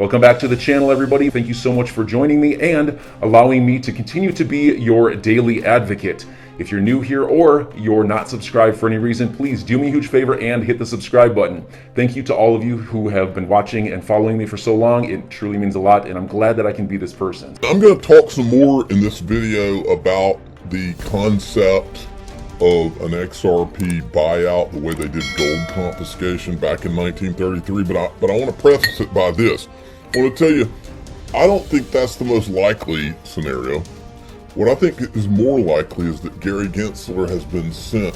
Welcome back to the channel, everybody. Thank you so much for joining me and allowing me to continue to be your daily advocate. If you're new here or you're not subscribed for any reason, please do me a huge favor and hit the subscribe button. Thank you to all of you who have been watching and following me for so long. It truly means a lot, and I'm glad that I can be this person. I'm going to talk some more in this video about the concept of an XRP buyout, the way they did gold confiscation back in 1933, but I want to preface it by this. I want to tell you, I don't think that's the most likely scenario. What I think is more likely is that Gary Gensler has been sent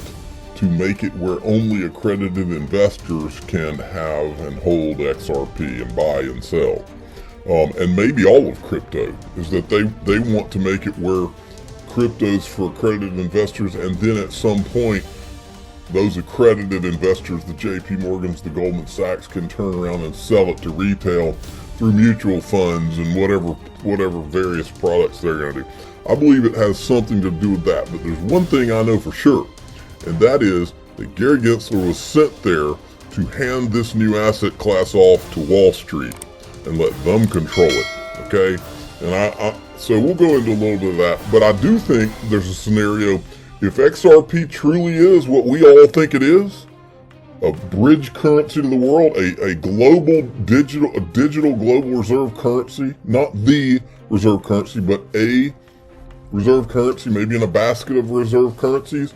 to make it where only accredited investors can have and hold XRP and buy and sell. And maybe all of crypto, is that they want to make it where cryptos for accredited investors, and then at some point those accredited investors, the JP Morgans, the Goldman Sachs, can turn around and sell it to retail through mutual funds and whatever various products they're going to do. I believe it has something to do with that, but there's one thing I know for sure, and that is that Gary Gensler was sent there to hand this new asset class off to Wall Street and let them control it, okay? And so we'll go into a little bit of that, but I do think there's a scenario, if XRP truly is what we all think it is, a bridge currency to the world, a global digital global reserve currency, not the reserve currency, but a reserve currency, maybe in a basket of reserve currencies.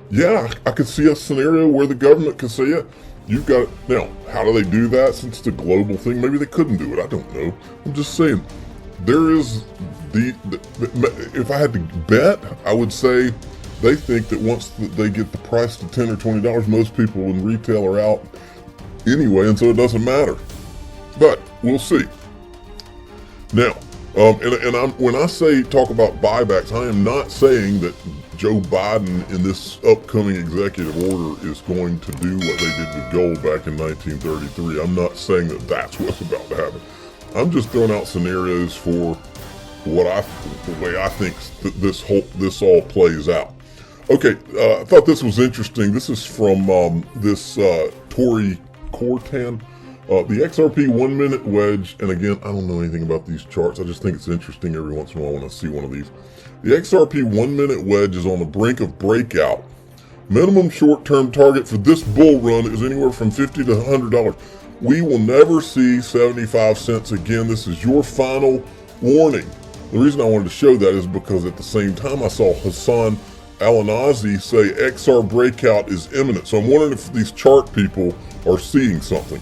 Yeah, I could see a scenario where the government could say, yeah, you've got it. Now, how do they do that since it's a global thing? Maybe they couldn't do it. I don't know. I'm just saying, there is if I had to bet, I would say they think that once they get the price to $10 or $20, most people in retail are out anyway, and so it doesn't matter. But we'll see. Now, when I say talk about buybacks, I am not saying that Joe Biden in this upcoming executive order is going to do what they did with gold back in 1933. I'm not saying that that's what's about to happen. I'm just throwing out scenarios for the way I think this all plays out. Okay, I thought this was interesting. This is from Tory Cortan. The XRP 1 minute wedge, and again, I don't know anything about these charts. I just think it's interesting every once in a while when I see one of these. The XRP 1 minute wedge is on the brink of breakout. Minimum short-term target for this bull run is anywhere from $50 to $100. We will never see 75 cents again. This is your final warning. The reason I wanted to show that is because at the same time I saw Hassan Al-Anazi say XR breakout is imminent. So I'm wondering if these chart people are seeing something.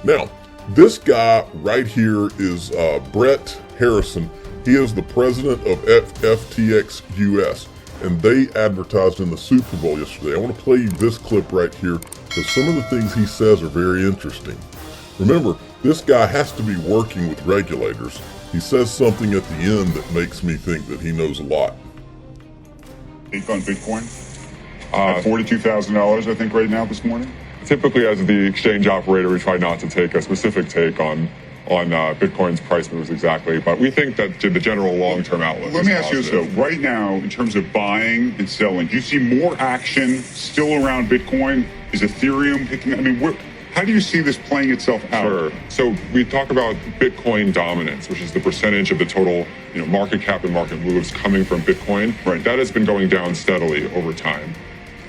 Now, this guy right here is Brett Harrison. He is the president of FTX US, and they advertised in the Super Bowl yesterday. I want to play you this clip right here because some of the things he says are very interesting. Remember, this guy has to be working with regulators. He says something at the end that makes me think that he knows a lot. Take on Bitcoin at $42,000, I think, right now this morning. Typically, as the exchange operator, we try not to take a specific take on Bitcoin's price moves exactly, but we think that the general long-term outlook. Let me ask you this though: right now, in terms of buying and selling, do you see more action still around Bitcoin? Is Ethereum picking? I mean, how do you see this playing itself out? Sure. So we talk about Bitcoin dominance, which is the percentage of the total, market cap and market moves coming from Bitcoin. Right. That has been going down steadily over time.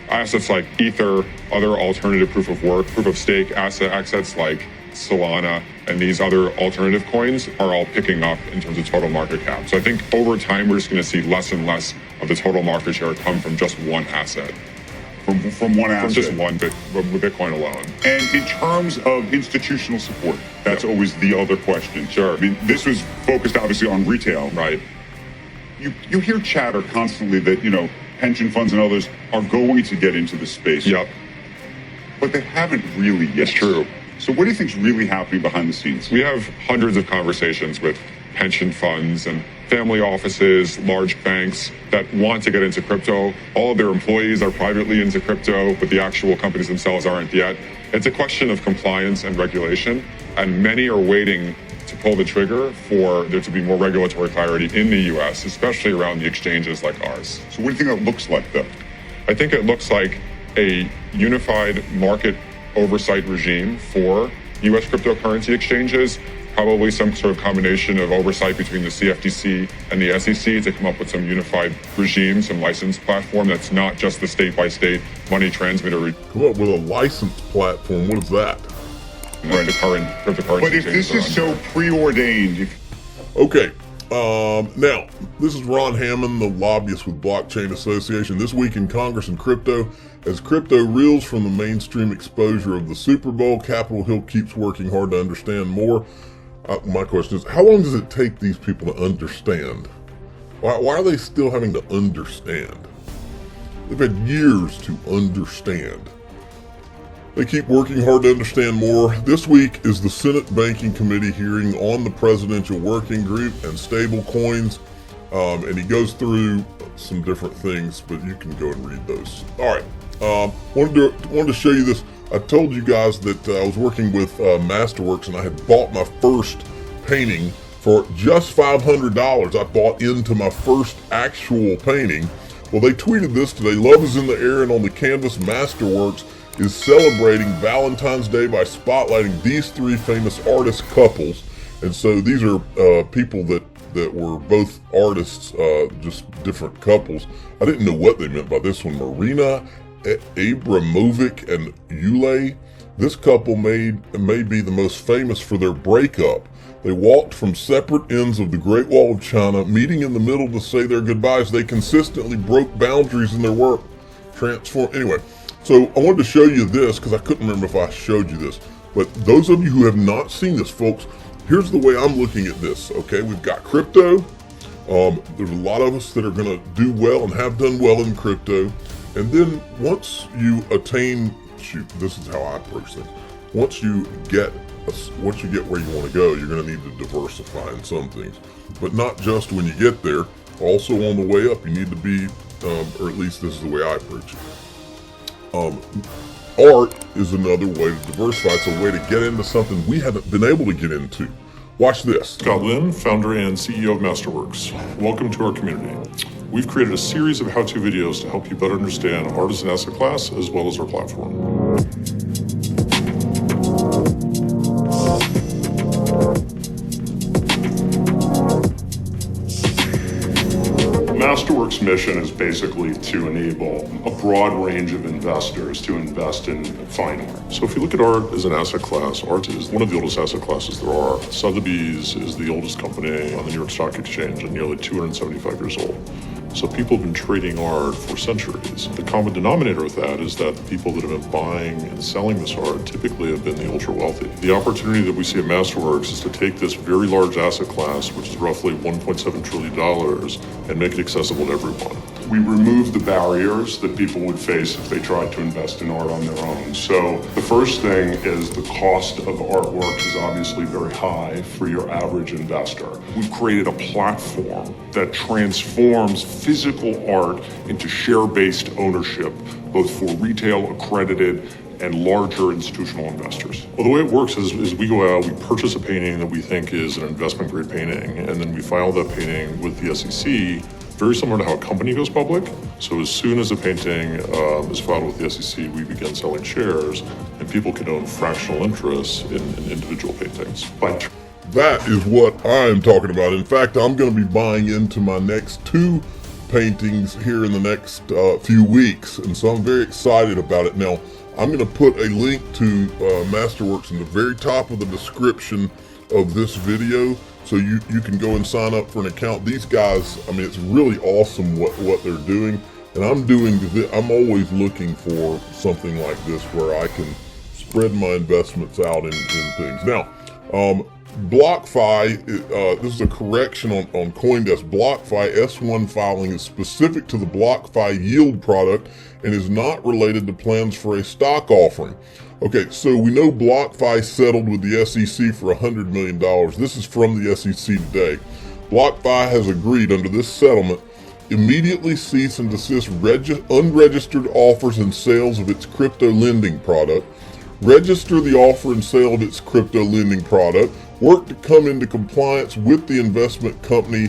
Assets like Ether, other alternative proof of stake assets like Solana, and these other alternative coins are all picking up in terms of total market cap. So I think over time, we're just going to see less and less of the total market share come from just one asset. From one asset? From just one Bitcoin alone. And in terms of institutional support, that's always the other question. Sure. I mean, this was focused obviously on retail. Right. You hear chatter constantly that, pension funds and others are going to get into the space. Yep. But they haven't really yet. It's true. So what do you think is really happening behind the scenes? We have hundreds of conversations with pension funds and family offices, large banks that want to get into crypto. All of their employees are privately into crypto, but the actual companies themselves aren't yet. It's a question of compliance and regulation, and many are waiting to pull the trigger for there to be more regulatory clarity in the US, especially around the exchanges like ours. So what do you think that looks like, though? I think it looks like a unified market oversight regime for US cryptocurrency exchanges, probably some sort of combination of oversight between the CFTC and the SEC to come up with some unified regime, some license platform that's not just the state-by-state money transmitter. Come up with a license platform. What is that? Like the current cryptocurrency. But if this is so preordained, Okay. Now, this is Ron Hammond, the lobbyist with Blockchain Association. This week in Congress and crypto, as crypto reels from the mainstream exposure of the Super Bowl, Capitol Hill keeps working hard to understand more. My question is, how long does it take these people to understand? Why are they still having to understand? They've had years to understand. They keep working hard to understand more. This week is the Senate Banking Committee hearing on the Presidential Working Group and stable coins. And he goes through some different things, but you can go and read those. All right. Wanted to show you this. I told you guys that I was working with Masterworks, and I had bought my first painting for just $500. I bought into my first actual painting. Well, they tweeted this today. Love is in the air, and on the canvas, Masterworks is celebrating Valentine's Day by spotlighting these three famous artist couples. And so these are people that were both artists, just different couples. I didn't know what they meant by this one. Marina Abramovic and Yule. This couple may be the most famous for their breakup. They walked from separate ends of the Great Wall of China, meeting in the middle to say their goodbyes. They consistently broke boundaries in their work. Anyway, so I wanted to show you this because I couldn't remember if I showed you this. But those of you who have not seen this, folks, here's the way I'm looking at this, okay? We've got crypto. There's a lot of us that are going to do well and have done well in crypto. And then once you attain, this is how I approach things. Once you get where you want to go, you're going to need to diversify in some things. But not just when you get there. Also on the way up, you need to be, or at least this is the way I approach it. Art is another way to diversify. It's a way to get into something we haven't been able to get into. Watch this. Scott Lynn, founder and CEO of Masterworks. Welcome to our community. We've created a series of how-to videos to help you better understand art as an asset class as well as our platform. Masterworks' mission is basically to enable a broad range of investors to invest in fine art. So if you look at art as an asset class, art is one of the oldest asset classes there are. Sotheby's is the oldest company on the New York Stock Exchange and nearly 275 years old. So people have been trading art for centuries. The common denominator with that is that the people that have been buying and selling this art typically have been the ultra wealthy. The opportunity that we see at Masterworks is to take this very large asset class, which is roughly $1.7 trillion, and make it accessible to everyone. We remove the barriers that people would face if they tried to invest in art on their own. So the first thing is the cost of artwork is obviously very high for your average investor. We've created a platform that transforms physical art into share-based ownership, both for retail, accredited, and larger institutional investors. Well, the way it works is we go out, we purchase a painting that we think is an investment grade painting, and then we file that painting with the SEC, very similar to how a company goes public. So as soon as a painting is filed with the SEC, we begin selling shares, and people can own fractional interests in individual paintings. But that is what I'm talking about. In fact, I'm going to be buying into my next two paintings here in the next few weeks, and so I'm very excited about it. Now, I'm going to put a link to Masterworks in the very top of the description of this video, so you can go and sign up for an account. These guys, I mean, it's really awesome what they're doing, and I'm always looking for something like this where I can spread my investments out in things. Now, BlockFi, this is a correction on CoinDesk. BlockFi S1 filing is specific to the BlockFi yield product and is not related to plans for a stock offering. Okay, so we know BlockFi settled with the SEC for $100 million. This is from the SEC today. BlockFi has agreed under this settlement immediately cease and desist unregistered offers and sales of its crypto lending product, register the offer and sale of its crypto lending product, work to come into compliance with the Investment Company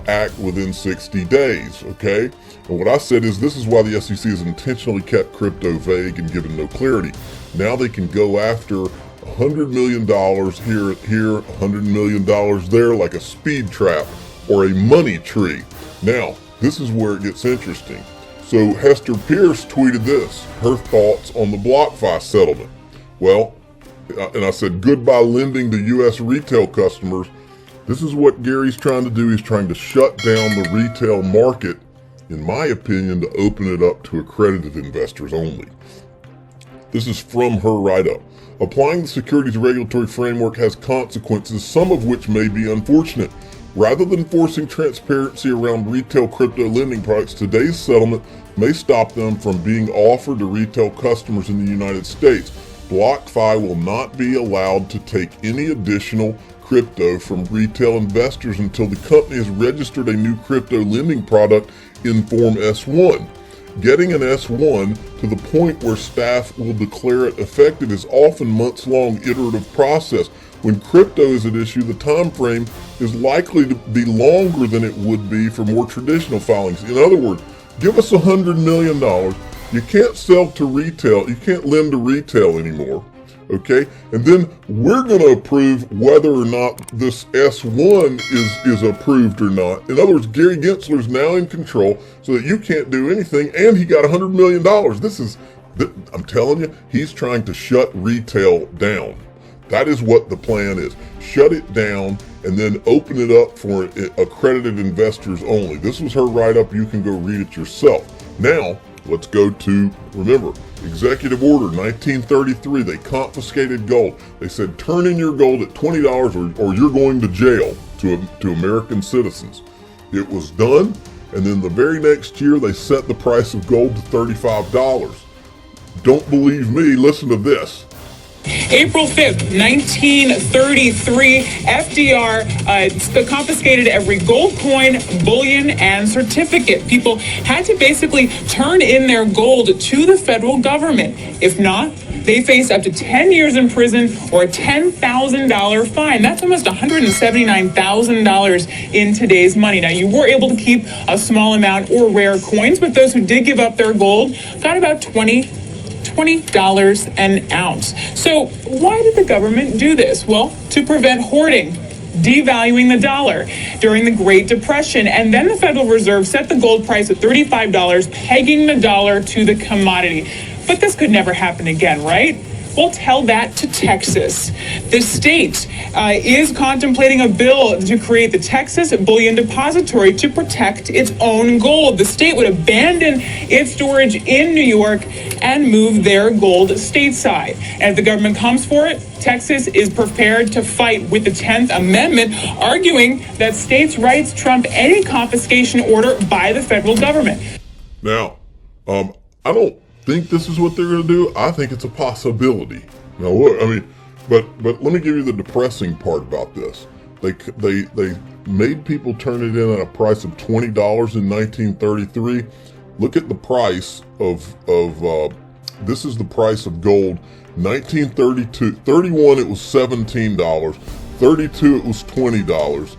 Act within 60 days, okay? And what I said is this is why the SEC has intentionally kept crypto vague and given no clarity. Now they can go after $100 million here, $100 million there, like a speed trap or a money tree. Now, this is where it gets interesting. So Hester Pierce tweeted this, her thoughts on the BlockFi settlement. Well, and I said, goodbye lending to U.S. retail customers. This is what Gary's trying to do. He's trying to shut down the retail market, in my opinion, to open it up to accredited investors only. This is from her write-up. Applying the securities regulatory framework has consequences, some of which may be unfortunate. Rather than forcing transparency around retail crypto lending products, today's settlement may stop them from being offered to retail customers in the United States. BlockFi will not be allowed to take any additional crypto from retail investors until the company has registered a new crypto lending product in Form S1. Getting an S1 to the point where staff will declare it effective is often months-long iterative process. When crypto is at issue, the time frame is likely to be longer than it would be for more traditional filings. In other words, give us $100 million. You can't sell to retail. You can't lend to retail anymore. Okay? And then we're going to approve whether or not this S1 is approved or not. In other words, Gary Gensler is now in control so that you can't do anything, and he got $100 million. I'm telling you, he's trying to shut retail down. That is what the plan is. Shut it down and then open it up for accredited investors only. This was her write-up. You can go read it yourself. Now, let's go to, remember, Executive Order 1933. They confiscated gold. They said, turn in your gold at $20 or you're going to jail to American citizens. It was done, and then the very next year, they set the price of gold to $35. Don't believe me? Listen to this. April 5th, 1933, FDR confiscated every gold coin, bullion, and certificate. People had to basically turn in their gold to the federal government. If not, they faced up to 10 years in prison or a $10,000 fine. That's almost $179,000 in today's money. Now, you were able to keep a small amount or rare coins, but those who did give up their gold got about $20 an ounce. So why did the government do this? Well, to prevent hoarding, devaluing the dollar during the Great Depression. And then the Federal Reserve set the gold price at $35, pegging the dollar to the commodity. But this could never happen again, right? Well, tell that to Texas. The state is contemplating a bill to create the Texas Bullion Depository to protect its own gold. The state would abandon its storage in New York and move their gold stateside. And if the government comes for it, Texas is prepared to fight with the 10th Amendment, arguing that states' rights trump any confiscation order by the federal government. Now, I don't think this is what they're going to do. I think it's a possibility. Now, look, I mean, but let me give you the depressing part about this. They made people turn it in at a price of $20 in 1933. Look at the price of this is the price of gold. 1932, 31 it was $17. 32 it was $20.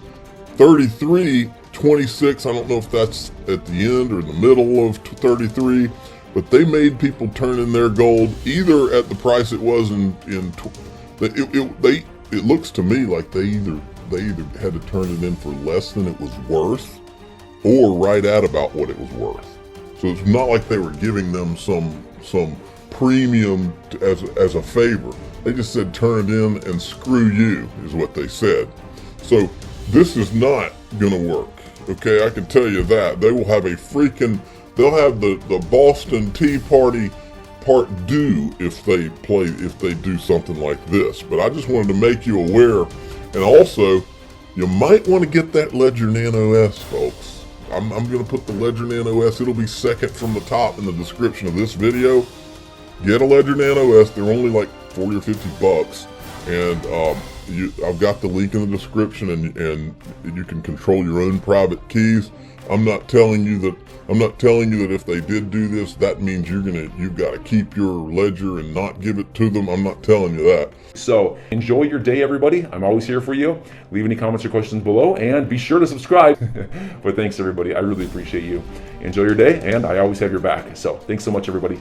33, 26. I don't know if that's at the end or in the middle of 33. But they made people turn in their gold either at the price it was it looks to me like they either had to turn it in for less than it was worth or right at about what it was worth. So it's not like they were giving them some premium as a favor. They just said turn it in and screw you is what they said. So this is not gonna work. Okay, I can tell you that. They will have they'll have the Boston Tea Party part due if they do something like this. But I just wanted to make you aware. And also, you might want to get that Ledger Nano S, folks. I'm going to put the Ledger Nano S. It'll be second from the top in the description of this video. Get a Ledger Nano S. They're only like 40 or 50 bucks. And I've got the link in the description, and you can control your own private keys. I'm not telling you that if they did do this, that means you've got to keep your ledger and not give it to them. I'm not telling you that. So enjoy your day, everybody. I'm always here for you. Leave any comments or questions below, and be sure to subscribe. But thanks, everybody. I really appreciate you. Enjoy your day, and I always have your back. So thanks so much, everybody.